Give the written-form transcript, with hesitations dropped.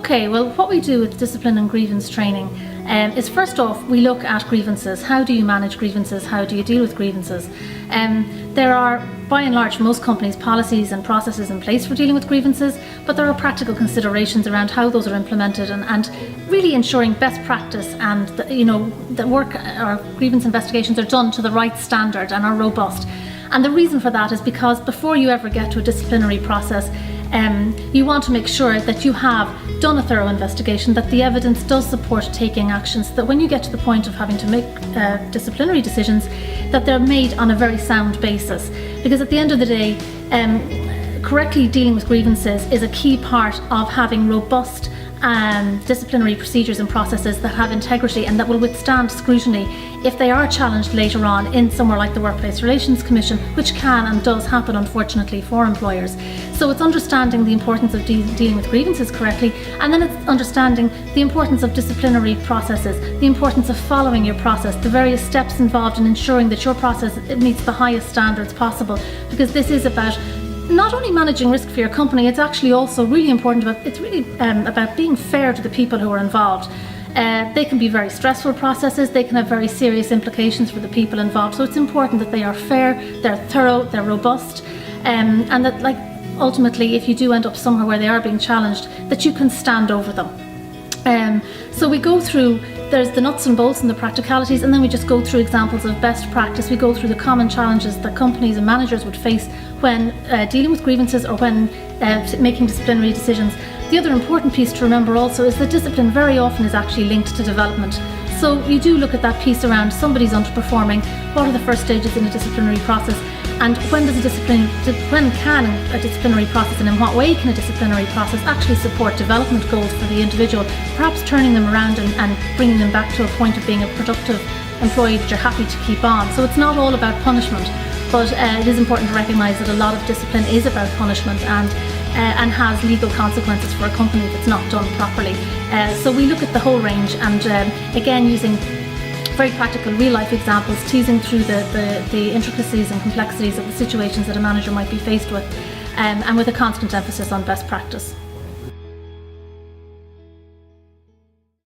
Okay, well, what we do with discipline and grievance training is, first off, we look at grievances. How do you manage grievances? How do you deal with grievances? There are, by and large, most companies, policies and processes in place for dealing with grievances, but there are practical considerations around how those are implemented, and really ensuring best practice, and that work or grievance investigations are done to the right standard and are robust. And the reason for that is because before you ever get to a disciplinary process, you want to make sure that you have done a thorough investigation, that the evidence does support taking action, so that when you get to the point of having to make disciplinary decisions, that they're made on a very sound basis. Because at the end of the day, correctly dealing with grievances is a key part of having robust disciplinary procedures and processes that have integrity and that will withstand scrutiny if they are challenged later on in somewhere like the Workplace Relations Commission, which can and does happen, unfortunately, for employers. So it's understanding the importance of dealing with grievances correctly, and then it's understanding the importance of disciplinary processes, the importance of following your process, the various steps involved in ensuring that your process meets the highest standards possible, because this is about not only managing risk for your company, it's actually also really important about being fair to the people who are involved. They can be very stressful processes, they can have very serious implications for the people involved, so it's important that they are fair, they're thorough, they're robust, and that, like, ultimately, if you do end up somewhere where they are being challenged, that you can stand over them. So we go through, there's the nuts and bolts and the practicalities, and then we just go through examples of best practice. We go through the common challenges that companies and managers would face when dealing with grievances or when making disciplinary decisions. The other important piece to remember also is that discipline very often is actually linked to development. So you do look at that piece around somebody's underperforming, what are the first stages in a disciplinary process, and when can a disciplinary process, and in what way can a disciplinary process actually support development goals for the individual, perhaps turning them around and bringing them back to a point of being a productive employee that you're happy to keep on. So it's not all about punishment, but it is important to recognise that a lot of discipline is about punishment and has legal consequences for a company that's not done properly. So we look at the whole range, and again, using very practical real-life examples, teasing through the intricacies and complexities of the situations that a manager might be faced with, and with a constant emphasis on best practice.